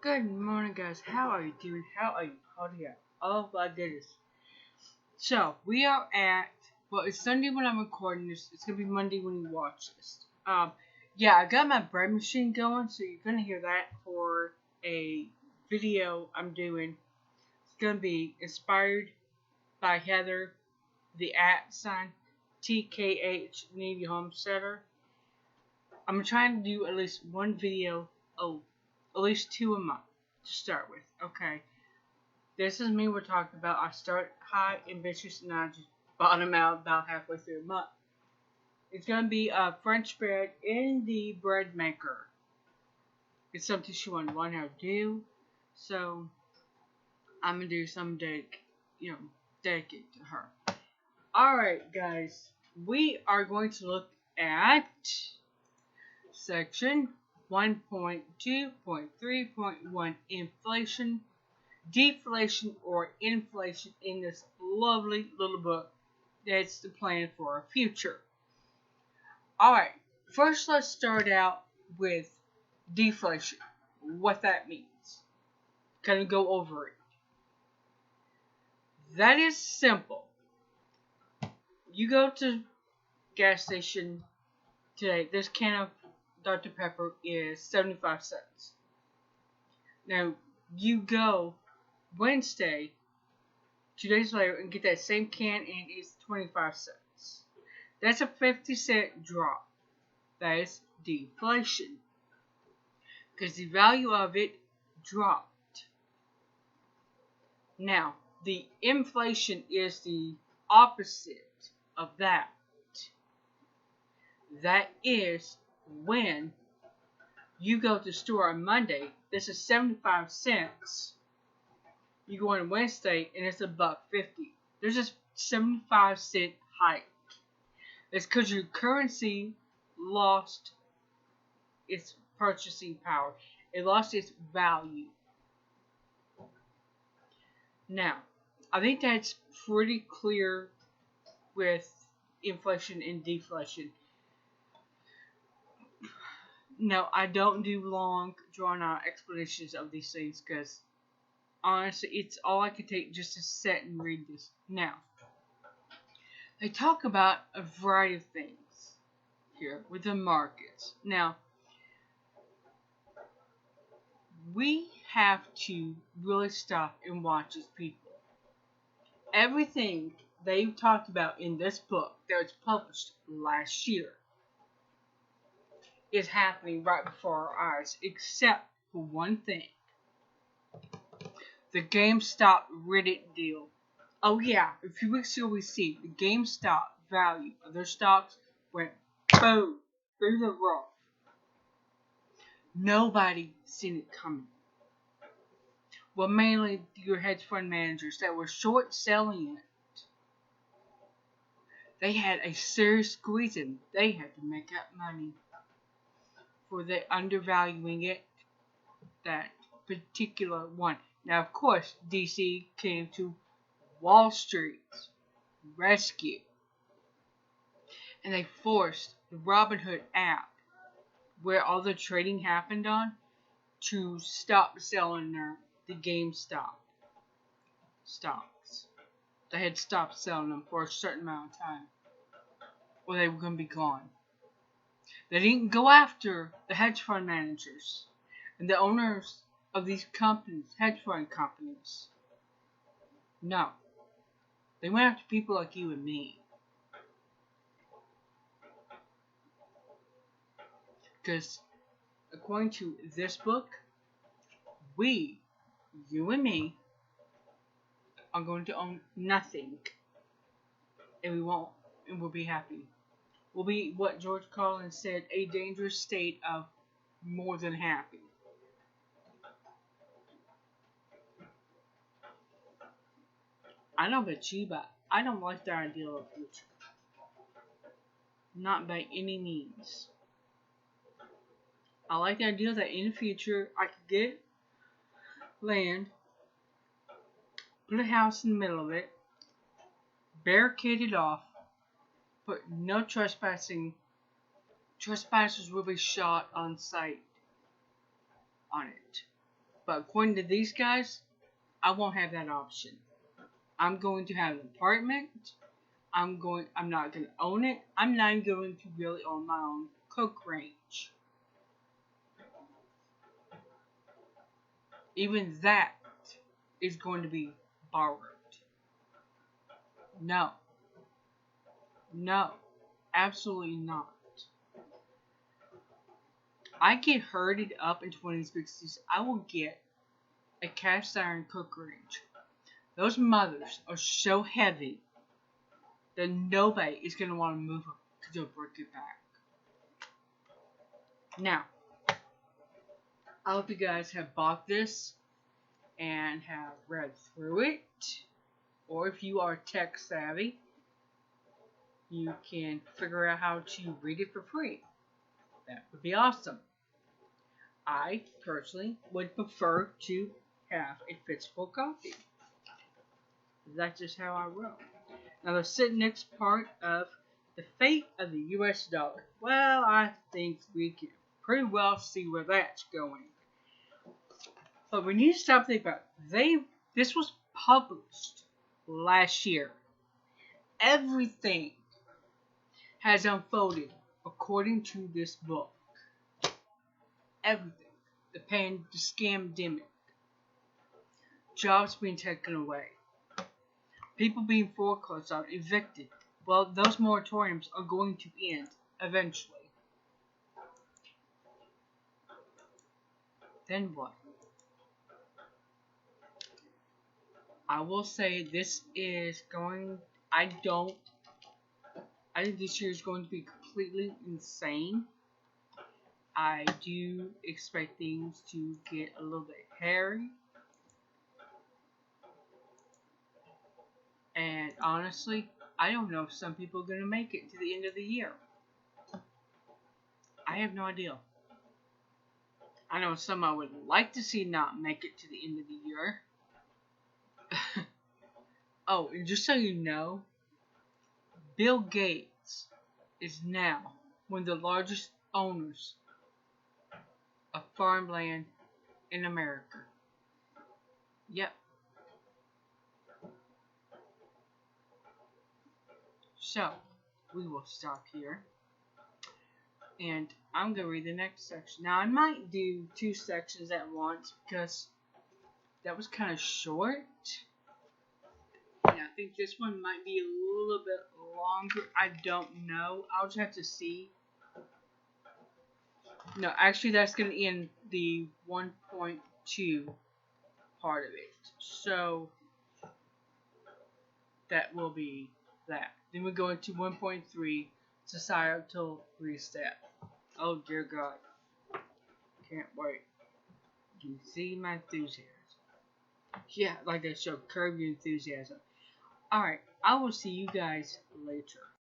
Good morning, guys. How are you doing? How are you holding up? Oh my goodness. So, we are at, well, it's Sunday when I'm recording this. It's going to be Monday when you watch this. Yeah, I got my bread machine going, so you're going to hear that for a video I'm doing. It's going to be inspired by Heather, the @ TKH Navy Homesteader. I'm trying to do at least one video, at least 2 a month to start with. Okay, this is me we're talking about. I start high, ambitious, and I just bottom out about halfway through a month. It's going to be a French bread in the bread maker. It's something she wanted to learn how to do, so I'm going to do some dedicate to her. Alright, guys, we are going to look at section 1.2.3.1 inflation, deflation, or inflation in this lovely little book that's the plan for our future. Alright, first let's start out with deflation, what that means. Kind of go over it. That is simple. You go to gas station today, this can of Dr. Pepper is 75 cents. Now, you go Wednesday, 2 days later, and get that same can, and it's 25 cents. That's a 50-cent drop. That is deflation. Because the value of it dropped. Now, the inflation is the opposite of that. That is when you go to the store on Monday, this is 75 cents. You go on Wednesday and it's $1.50. There's a 75-cent hike. It's because your currency lost its purchasing power. It lost its value. Now, I think that's pretty clear with inflation and deflation. No, I don't do long, drawn-out explanations of these things because, honestly, it's all I could take just to sit and read this. Now, they talk about a variety of things here with the markets. Now, we have to really stop and watch as people. Everything they've talked about in this book that was published last year is happening right before our eyes, except for one thing. The GameStop Reddit deal. Oh yeah, a few weeks ago we see the GameStop value of their stocks went boom through the roof. Nobody seen it coming. Well, mainly your hedge fund managers that were short selling it. They had a serious squeeze in. They had to make up money for the undervaluing it, that particular one. Now, of course, DC came to Wall Street's rescue, and they forced the Robinhood app, where all the trading happened on, to stop selling the GameStop stocks. They had stopped selling them for a certain amount of time, or they were going to be gone. They didn't go after the hedge fund managers and the owners of these companies, hedge fund companies. No. They went after people like you and me. Because, according to this book, you and me, are going to own nothing. And we'll be happy. Will be what George Carlin said, a dangerous state of more than happy. I don't know about you, but I don't like the idea of the future. Not by any means. I like the idea that in the future I could get land, put a house in the middle of it, barricade it off, put no trespassing. Trespassers will be shot on sight on it. But according to these guys, I won't have that option. I'm going to have an apartment. I'm not going to own it. I'm not going to really own my own cook range. Even that is going to be borrowed. No. No. Absolutely not. I get herded up into one of these big cities. I will get a cast iron cook range. Those mothers are so heavy that nobody is going to want to move them because they'll break it back. Now, I hope you guys have bought this and have read through it. Or if you are tech savvy, you can figure out how to read it for free. That would be awesome. I personally would prefer to have a physical copy. That's just how I roll. Now the next part of the fate of the US dollar. Well, I think we can pretty well see where that's going. But when you stop thinking about it, this was published last year. Everything has unfolded according to this book. Everything. The scamdemic. Jobs being taken away. People being foreclosed on, evicted. Well, those moratoriums are going to end eventually. Then what? I will say this is going. I think this year is going to be completely insane. I do expect things to get a little bit hairy. And honestly, I don't know if some people are going to make it to the end of the year. I have no idea. I know some I would like to see not make it to the end of the year. Oh, and just so you know, Bill Gates is now one of the largest owners of farmland in America. Yep. So, we will stop here. And I'm going to read the next section. Now, I might do 2 sections at once because that was kind of short. And I think this one might be a little bit longer. I don't know. I'll just have to see. No, actually, that's going to end the 1.2 part of it. So, that will be that. Then we go into 1.3, societal reset. Oh dear God. Can't wait. You see my enthusiasm. Yeah, like that show, Curb Your Enthusiasm. Alright, I will see you guys later.